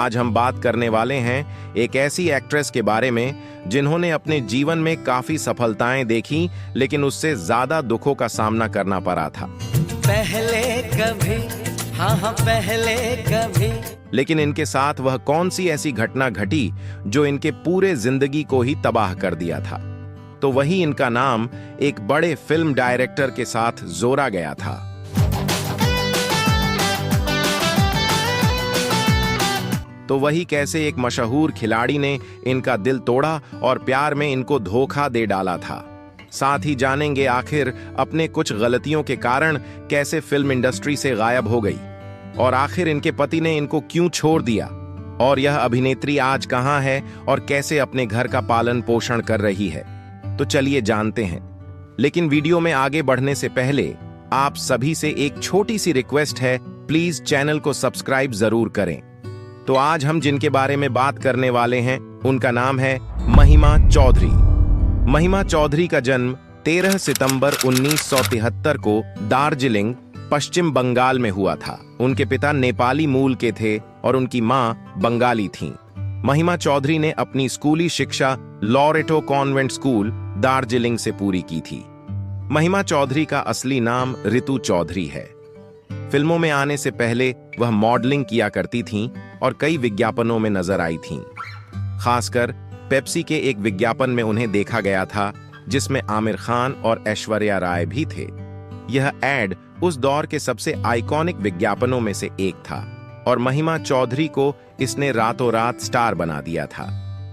आज हम बात करने वाले हैं एक ऐसी एक्ट्रेस के बारे में जिन्होंने अपने जीवन में काफी सफलताएं देखी, लेकिन उससे ज्यादा दुखों का सामना करना पड़ा था। पहले कभी, हाँ पहले कभी। लेकिन इनके साथ वह कौन सी ऐसी घटना घटी जो इनके पूरे जिंदगी को ही तबाह कर दिया था? तो वही इनका नाम एक बड़े फिल्म डायरेक्टर के साथ जोड़ा गया था। तो वही कैसे एक मशहूर खिलाड़ी ने इनका दिल तोड़ा और प्यार में इनको धोखा दे डाला था। साथ ही जानेंगे आखिर अपने कुछ गलतियों के कारण कैसे फिल्म इंडस्ट्री से गायब हो गई और आखिर इनके पति ने इनको क्यों छोड़ दिया, और यह अभिनेत्री आज कहां है और कैसे अपने घर का पालन पोषण कर रही है। तो चलिए जानते हैं। लेकिन वीडियो में आगे बढ़ने से पहले आप सभी से एक छोटी सी रिक्वेस्ट है, प्लीज चैनल को सब्सक्राइब जरूर करें। तो आज हम जिनके बारे में बात करने वाले हैं उनका नाम है महिमा चौधरी। महिमा चौधरी का जन्म 13 सितंबर 1973 को दार्जिलिंग, पश्चिम बंगाल में हुआ था। उनके पिता नेपाली मूल के थे और उनकी मां बंगाली थीं। महिमा चौधरी ने अपनी स्कूली शिक्षा लॉरेटो कॉन्वेंट स्कूल, दार्जिलिंग से पूरी की थी। महिमा चौधरी का असली नाम रितु चौधरी है। फिल्मों में आने से पहले वह मॉडलिंग किया करती थीं और कई विज्ञापनों में नजर आई थीं। खासकर पेप्सी के एक विज्ञापन में उन्हें देखा गया था जिसमें आमिर खान और ऐश्वर्या राय भी थे। यह एड उस दौर के सबसे आइकॉनिक विज्ञापनों में से एक था और महिमा चौधरी को इसने रातों रात स्टार बना दिया था।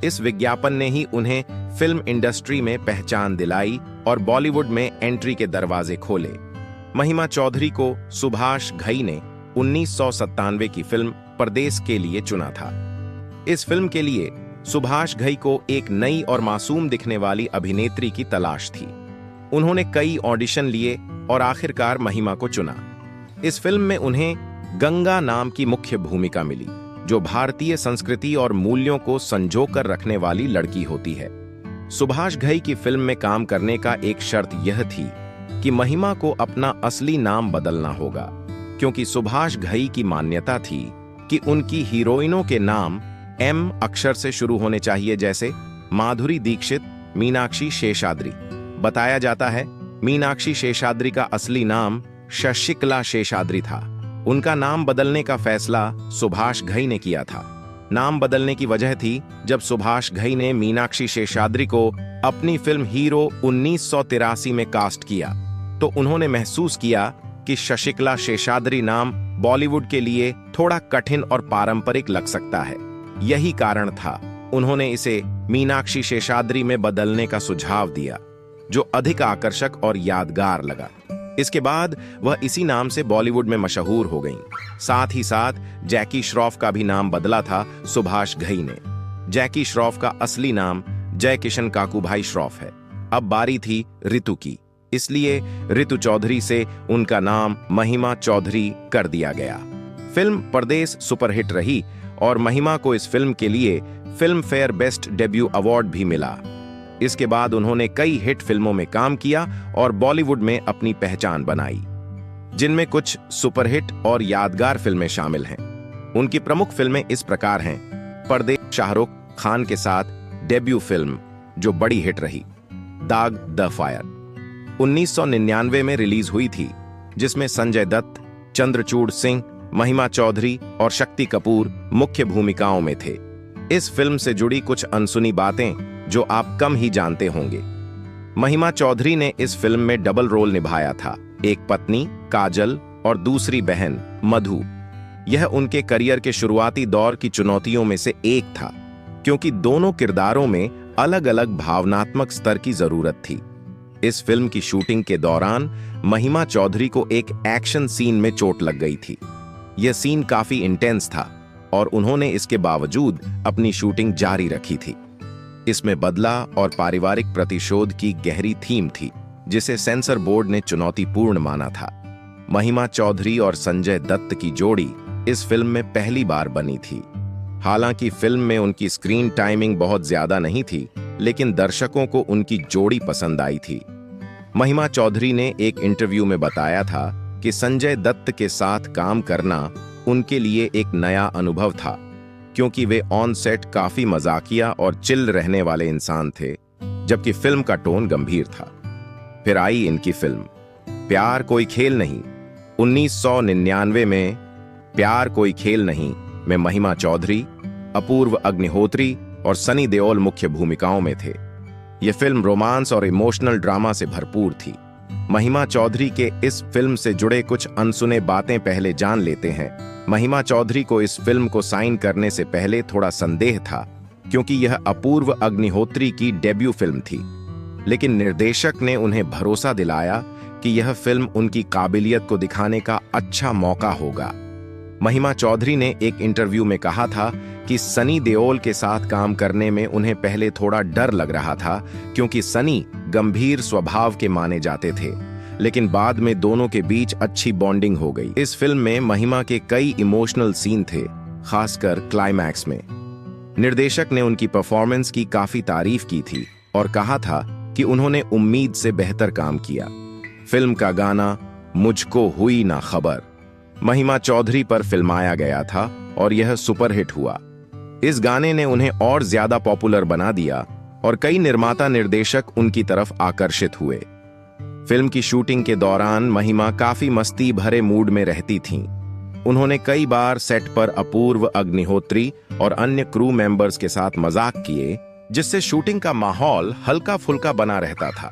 इस विज्ञापन ने ही उन्हें फिल्म इंडस्ट्री में पहचान दिलाई और बॉलीवुड में एंट्री के दरवाजे खोले। महिमा चौधरी को सुभाष घई ने 1997 की फिल्म परदेस के लिए चुना था। इस फिल्म के लिए सुभाष घई को एक नई और मासूम दिखने वाली अभिनेत्री की तलाश थी। उन्होंने कई ऑडिशन लिए और आखिरकार महिमा को चुना। इस फिल्म में उन्हें गंगा नाम की मुख्य भूमिका मिली, जो भारतीय संस्कृति और मूल्यों को संजोकर रखने वाली लड़की होती है। सुभाष घई की फिल्म में काम करने का एक शर्त यह थी कि महिमा को अपना असली नाम बदलना होगा, क्योंकि सुभाष घई की मान्यता थी कि उनकी हीरोइनों के नाम एम अक्षर से शुरू होने चाहिए, जैसे माधुरी दीक्षित, मीनाक्षी शेषाद्री। बताया जाता है मीनाक्षी शेषाद्री का असली नाम शशिकला शेषाद्री था। उनका नाम बदलने का फैसला सुभाष घई ने किया था। नाम बदलने की वजह थी जब सुभाष घई ने मीनाक्षी शेषाद्री को अपनी फिल्म हीरो 1983 में कास्ट किया, तो उन्होंने महसूस किया कि शशिकला शेषाद्री नाम बॉलीवुड के लिए थोड़ा कठिन और पारंपरिक लग सकता है। यही कारण था उन्होंने इसे मीनाक्षी शेषाद्री में बदलने का सुझाव दिया, जो अधिक आकर्षक और यादगार लगा। इसके बाद वह इसी नाम से बॉलीवुड में मशहूर हो गईं। साथ ही साथ जैकी श्रॉफ का भी नाम बदला था सुभाष घई ने। जैकी श्रॉफ का असली नाम जय किशन काकूभाई श्रॉफ है। अब बारी थी रितु की, इसलिए रितु चौधरी से उनका नाम महिमा चौधरी कर दिया गया। फिल्म परदेस सुपरहिट रही और महिमा को इस फिल्म के लिए film fair best debut award भी मिला। इसके बाद उन्होंने कई हिट फिल्मों में काम किया और बॉलीवुड में अपनी पहचान बनाई, जिनमें कुछ सुपरहिट और यादगार फिल्में शामिल हैं। उनकी प्रमुख फिल्में इस प्रकार हैं: परदेस शाहरुख खान के साथ डेब्यू फिल्म जो बड़ी हिट रही, दाग द फायर 1999 में रिलीज हुई थी, जिसमें संजय दत्त, चंद्रचूड़ सिंह, महिमा चौधरी और शक्ति कपूर मुख्य भूमिकाओं में थे। इस फिल्म से जुड़ी कुछ अनसुनी बातें जो आप कम ही जानते होंगे। महिमा चौधरी ने इस फिल्म में डबल रोल निभाया था, एक पत्नी काजल और दूसरी बहन मधु। यह उनके करियर के शुरुआती दौर की चुनौतियों में से एक था, क्योंकि दोनों किरदारों में अलग अलग भावनात्मक स्तर की जरूरत थी। इस फिल्म की शूटिंग के दौरान महिमा चौधरी को एक एक्शन सीन में चोट लग गई थी। यह सीन काफी इंटेंस था और उन्होंने इसके बावजूद अपनी शूटिंग जारी रखी थी। इसमें बदला और पारिवारिक प्रतिशोध की गहरी थीम थी, जिसे सेंसर बोर्ड ने चुनौतीपूर्ण माना था। महिमा चौधरी और संजय दत्त की जोड़ी इस फिल्म में पहली बार बनी थी। हालांकि फिल्म में उनकी स्क्रीन टाइमिंग बहुत ज्यादा नहीं थी, लेकिन दर्शकों को उनकी जोड़ी पसंद आई थी। महिमा चौधरी ने एक इंटरव्यू में बताया था कि संजय दत्त के साथ काम करना उनके लिए एक नया अनुभव था। क्योंकि वे ऑन सेट काफी मजाकिया और चिल रहने वाले इंसान थे, जबकि फिल्म का टोन गंभीर था। फिर आई इनकी फिल्म प्यार कोई खेल नहीं। 1999 में प्यार कोई खेल नहीं में महिमा चौधरी, अपूर्व अग्निहोत्री और सनी देओल मुख्य भूमिकाओं में थे। यह फिल्म रोमांस और इमोशनल ड्रामा से भरपूर थी। महिमा चौधरी के इस फिल्म से जुड़े कुछ अनसुने बातें पहले जान लेते हैं। महिमा चौधरी को इस फिल्म को साइन करने से पहले थोड़ा संदेह था, क्योंकि यह अपूर्व अग्निहोत्री की डेब्यू फिल्म थी, लेकिन निर्देशक ने उन्हें भरोसा दिलाया कि यह फिल्म उनकी काबिलियत को दिखाने का अच्छा मौका होगा। महिमा चौधरी ने एक इंटरव्यू में कहा था कि सनी देओल के साथ काम करने में उन्हें पहले थोड़ा डर लग रहा था, क्योंकि सनी गंभीर स्वभाव के माने जाते थे, लेकिन बाद में दोनों के बीच अच्छी बॉन्डिंग हो गई। इस फिल्म में महिमा के कई इमोशनल सीन थे, खासकर क्लाइमैक्स में। निर्देशक ने उनकी परफॉर्मेंस की काफी तारीफ की थी और कहा था कि उन्होंने उम्मीद से बेहतर काम किया। फिल्म का गाना मुझको हुई ना खबर महिमा चौधरी पर फिल्माया गया था और यह सुपरहिट हुआ। इस गाने ने उन्हें और ज्यादा पॉपुलर बना दिया और कई निर्माता निर्देशक उनकी तरफ आकर्षित हुए। फिल्म की शूटिंग के दौरान महिमा काफी मस्ती भरे मूड में रहती थीं। उन्होंने कई बार सेट पर अपूर्व अग्निहोत्री और अन्य क्रू मेंबर्स के साथ मजाक किए, जिससे शूटिंग का माहौल हल्का फुल्का बना रहता था।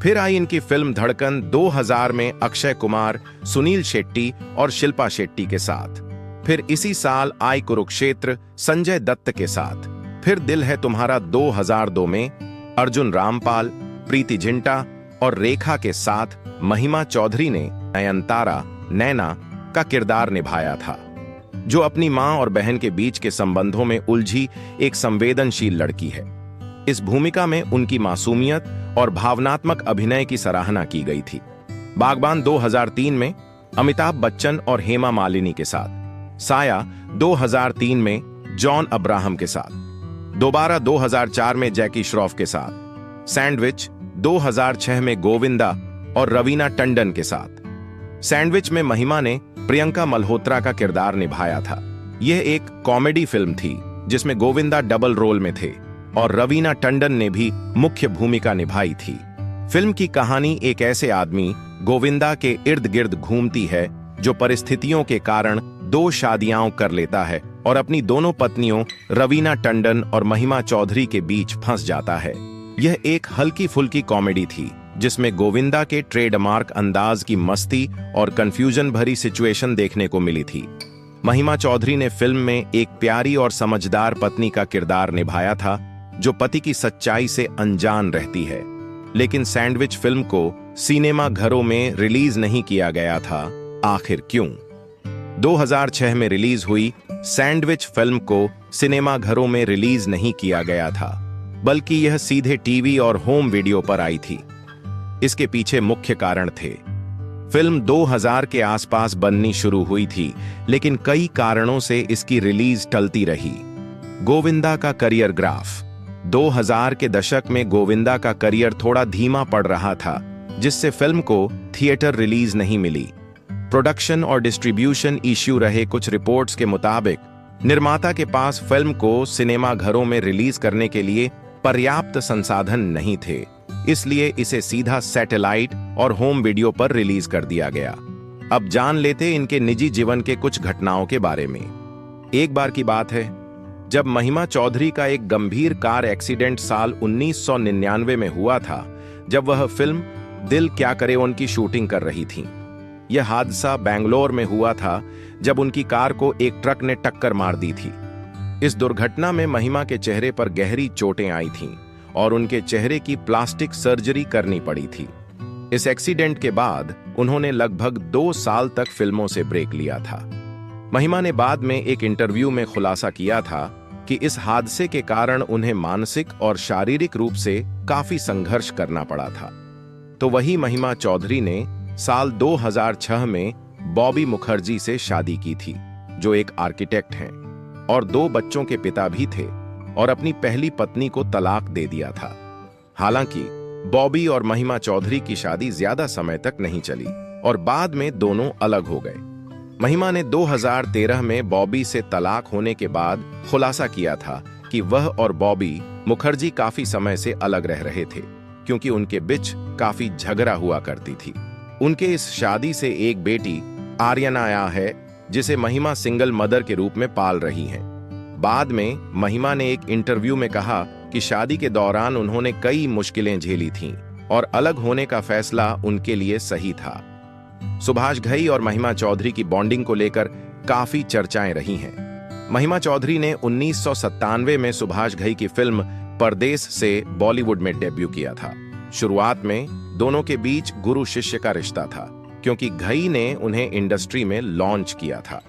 फिर आई इनकी फिल्म धड़कन 2000 में अक्षय कुमार, सुनील शेट्टी और शिल्पा शेट्टी के साथ। फिर इसी साल आई कुरुक्षेत्र संजय दत्त के साथ। फिर दिल है तुम्हारा 2002 में अर्जुन रामपाल, प्रीति जिंटा और रेखा के साथ महिमा चौधरी ने नयनतारा नैना का किरदार निभाया था, जो अपनी मां और बहन के बीच के संबंधों में उलझी एक संवेदनशील लड़की है। इस भूमिका में उनकी मासूमियत और भावनात्मक अभिनय की सराहना की गई थी। बागबान 2003 में अमिताभ बच्चन और हेमा मालिनी के साथ। साया 2003 में जॉन अब्राहम के साथ। दोबारा 2004 में जैकी श्रॉफ के साथ। सैंडविच 2006 में गोविंदा और रवीना टंडन के साथ। सैंडविच में महिमा ने प्रियंका मल्होत्रा का किरदार निभाया था। यह एक कॉमेडी फिल्म थी जिसमें गोविंदा डबल रोल में थे और रवीना टंडन ने भी मुख्य भूमिका निभाई थी। फिल्म की कहानी एक ऐसे आदमी गोविंदा के इर्द गिर्द घूमती है जो परिस्थितियों के कारण 2 शादियां कर लेता है और अपनी दोनों पत्नियों रवीना टंडन और महिमा चौधरी के बीच फंस जाता है। यह एक हल्की फुल्की कॉमेडी थी जिसमें गोविंदा के ट्रेडमार्क अंदाज की मस्ती और कंफ्यूजन भरी सिचुएशन देखने को मिली थी। महिमा चौधरी ने फिल्म में एक प्यारी और समझदार पत्नी का किरदार निभाया था जो पति की सच्चाई से अनजान रहती है। लेकिन सैंडविच फिल्म को सिनेमा घरों में रिलीज नहीं किया गया था। आखिर क्यों? 2006 में रिलीज हुई सैंडविच फिल्म को सिनेमा घरों में रिलीज नहीं किया गया था, बल्कि यह सीधे टीवी और होम वीडियो पर आई थी। इसके पीछे मुख्य कारण थे। फिल्म 2000 के आसपास बननी शुरू हुई थी, लेकिन कई कारणों से इसकी रिलीज टलती रही। गोविंदा का करियर ग्राफ। 2000 के दशक में गोविंदा का करियर थोड़ा धीमा पड़ रहा था, जिससे फिल्म को थिएटर रिलीज नहीं मिली। प्रोडक्शन और डिस्ट्रीब्यूशन इश्यू रहे। कुछ रिपोर्ट्स के मुताबिक निर्माता के पास फिल्म को सिनेमा घरों में रिलीज करने के लिए पर्याप्त संसाधन नहीं थे, इसलिए इसे सीधा सैटेलाइट और होम वीडियो पर रिलीज कर दिया गया। अब जान लेते इनके निजी जीवन के कुछ घटनाओं के बारे में। एक बार की बात है जब महिमा चौधरी का एक गंभीर कार एक्सीडेंट साल 1999 में हुआ था, जब वह फिल्म दिल क्या करे उनकी शूटिंग कर रही थीं। यह हादसा बेंगलोर में हुआ था जब उनकी कार को एक ट्रक ने टक्कर मार दी थी। इस दुर्घटना में महिमा के चेहरे पर गहरी चोटें आई थीं और उनके चेहरे की प्लास्टिक सर्जरी करनी पड़ी थी। इस एक्सीडेंट के बाद उन्होंने लगभग 2 साल तक फिल्मों से ब्रेक लिया था। महिमा ने बाद में एक इंटरव्यू में खुलासा किया था कि इस हादसे के कारण उन्हें मानसिक और शारीरिक रूप से काफी संघर्ष करना पड़ा था। तो वही महिमा चौधरी ने साल 2006 में बॉबी मुखर्जी से शादी की थी, जो एक आर्किटेक्ट हैं और 2 बच्चों के पिता भी थे, और अपनी पहली पत्नी को तलाक दे दिया था। हालांकि बॉबी और महिमा चौधरी की शादी ज्यादा समय तक नहीं चली और बाद में दोनों अलग हो गए। महिमा ने 2013 में बॉबी से तलाक होने के बाद खुलासा किया था कि वह और बॉबी मुखर्जी काफी समय से अलग रह रहे थे, क्योंकि उनके बीच काफी झगड़ा हुआ करती थी। उनके इस शादी से एक बेटी आर्यना है, जिसे महिमा सिंगल मदर के रूप में पाल रही हैं। बाद में महिमा ने एक इंटरव्यू में कहा कि शादी के दौरान उन्होंने कई मुश्किलें झेली थीं और अलग होने का फैसला उनके लिए सही था। सुभाष घई और महिमा चौधरी की बॉन्डिंग को लेकर काफी चर्चाएं रही हैं। महिमा चौधरी ने 1997 में सुभाष घई की फिल्म परदेस से बॉलीवुड में डेब्यू किया था। शुरुआत में दोनों के बीच गुरु शिष्य का रिश्ता था, क्योंकि घई ने उन्हें इंडस्ट्री में लॉन्च किया था।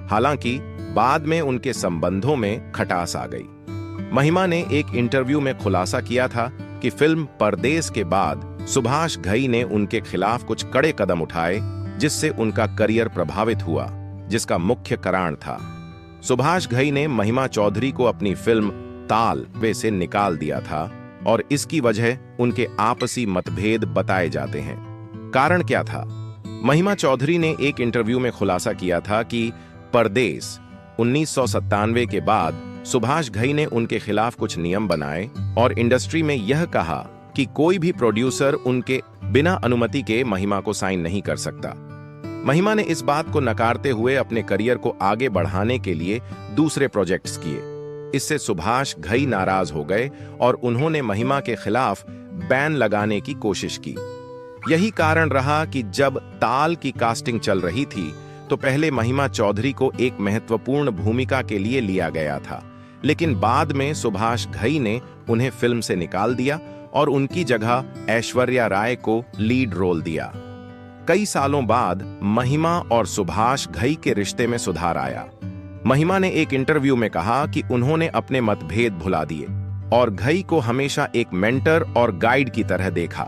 हालांकि बाद में उनके संबंधों में खटास आ गई। महिमा ने एक इंटरव्यू में खुलासा किया था कि फिल्म परदेस के बाद सुभाष घई ने उनके खिलाफ कुछ कड़े कदम उठाए, जिससे उनका करियर प्रभावित हुआ, जिसका मुख्य कारण था सुभाष घई ने महिमा चौधरी को अपनी फिल्म ताल वे से निकाल दिया था, और इसकी वजह उनके आपसी मतभेद बताए जाते हैं। कारण क्या था? महिमा चौधरी ने एक इंटरव्यू में खुलासा किया था कि परदेस 1997 के बाद सुभाष घई ने उनके खिलाफ कुछ नियम बनाए और इंडस्ट्री में यह कहा कि कोई भी प्रोड्यूसर उनके बिना अनुमति के महिमा को साइन नहीं कर सकता। महिमा ने इस बात को नकारते हुए अपने करियर को आगे बढ़ाने के लिए दूसरे प्रोजेक्ट्स किए। इससे सुभाष घई नाराज हो गए और उन्होंने महिमा के खिलाफ बैन लगाने की कोशिश की। यही कारण रहा कि जब ताल की कास्टिंग चल रही थी तो पहले महिमा चौधरी को एक महत्वपूर्ण भूमिका के लिए लिया गया था, लेकिन बाद में सुभाष घई ने उन्हें फिल्म से निकाल दिया और उनकी जगह ऐश्वर्या राय को लीड रोल दिया। कई सालों बाद महिमा और सुभाष घई के रिश्ते में सुधार आया। महिमा ने एक इंटरव्यू में कहा कि उन्होंने अपने मतभेद भुला दिए और घई को हमेशा एक मेंटर और गाइड की तरह देखा।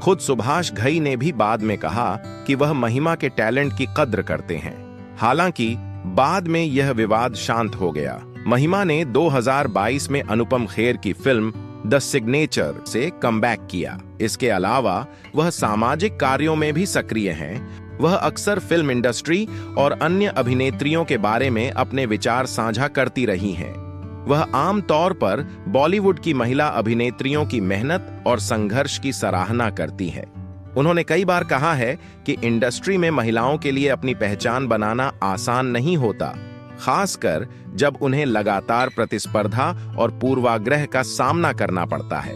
खुद सुभाष घई ने भी बाद में कहा कि वह महिमा के टैलेंट की कद्र करते हैं। हालांकि बाद में यह विवाद शांत हो गया। महिमा ने 2022 में अनुपम खेर की फिल्म द सिग्नेचर से कमबैक किया। इसके अलावा वह सामाजिक कार्यों में भी सक्रिय हैं। वह अक्सर फिल्म इंडस्ट्री और अन्य अभिनेत्रियों के बारे में अपने विचार साझा करती रही हैं। वह आम तौर पर बॉलीवुड की महिला अभिनेत्रियों की मेहनत और संघर्ष की सराहना करती हैं। उन्होंने कई बार कहा है कि इंडस्ट्री में महिलाओं के लिए अपनी पहचान बनाना आसान नहीं होता, खासकर जब उन्हें लगातार प्रतिस्पर्धा और पूर्वाग्रह का सामना करना पड़ता है।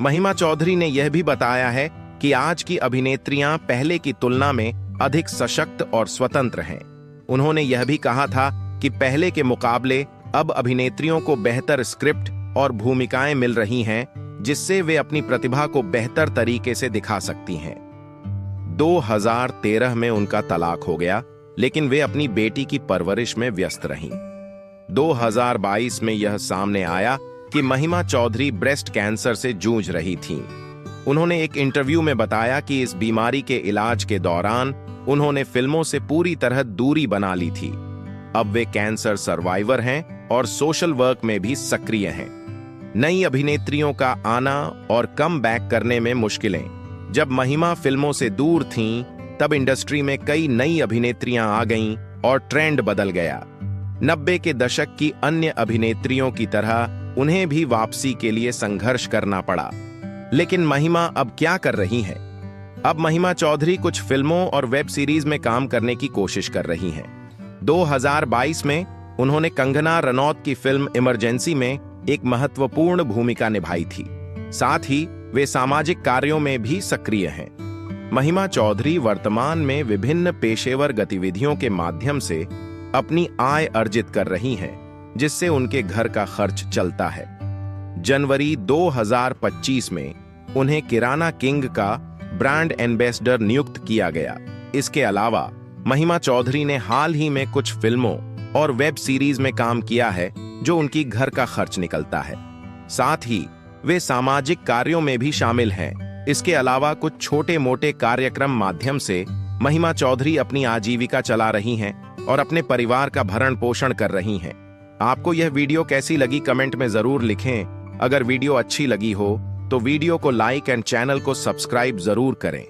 महिमा चौधरी ने यह भी बताया है कि आज की अभिनेत्रियां पहले की तुलना में अधिक सशक्त और स्वतंत्र हैं। उन्होंने यह भी कहा था कि पहले के मुकाबले अब अभिनेत्रियों को बेहतर स्क्रिप्ट और भूमिकाएं मिल रही हैं, जिससे वे अपनी प्रतिभा को बेहतर तरीके से दिखा सकती हैं। 2013 में उनका तलाक हो गया, लेकिन वे अपनी बेटी की परवरिश में व्यस्त रहीं। 2022 में यह सामने आया कि महिमा चौधरी ब्रेस्ट कैंसर से जूझ रही थीं। उन्होंने एक इंटरव्यू में बताया कि इस बीमारी के इलाज के दौरान उन्होंने फिल्मों से पूरी तरह दूरी बना ली थी। अब वे कैंसर सर्वाइवर हैं और सोशल वर्क में भी सक्रिय हैं। नई अभिनेत्रियों का आना और कम बैक करने में मुश्किलें। जब महिमा फिल्मों से दूर थीं, तब इंडस्ट्री में कई नई अभिनेत्रियां आ गईं और ट्रेंड बदल गया। 90 के दशक की अन्य अभिनेत्रियों की तरह उन्हें भी वापसी के लिए संघर्ष करना पड़ा। लेकिन महिमा अब क्या कर रही हैं? अब महिमा चौधरी कुछ फिल्मों और वेब सीरीज में काम करने की कोशिश कर रही हैं। 2022 में उन्होंने कंगना रनौत की फिल्म इमरजेंसी में एक महत्वपूर्ण भूमिका निभाई थी। साथ ही वे सामाजिक कार्यों में भी सक्रिय हैं। महिमा चौधरी वर्तमान में विभिन्न पेशेवर गतिविधियों के माध्यम से अपनी आय अर्जित कर रही हैं, जिससे उनके घर का खर्च चलता है। जनवरी 2025 में उन्हें किराना किंग का ब्रांड एम्बेसडर नियुक्त किया गया। इसके अलावा महिमा चौधरी ने हाल ही में कुछ फिल्मों और वेब सीरीज में काम किया है, जो उनकी घर का खर्च निकलता है। साथ ही वे सामाजिक कार्यों में भी शामिल हैं। इसके अलावा कुछ छोटे मोटे कार्यक्रम माध्यम से महिमा चौधरी अपनी आजीविका चला रही हैं और अपने परिवार का भरण पोषण कर रही हैं। आपको यह वीडियो कैसी लगी कमेंट में जरूर लिखें। अगर वीडियो अच्छी लगी हो तो वीडियो को लाइक एंड चैनल को सब्सक्राइब जरूर करें।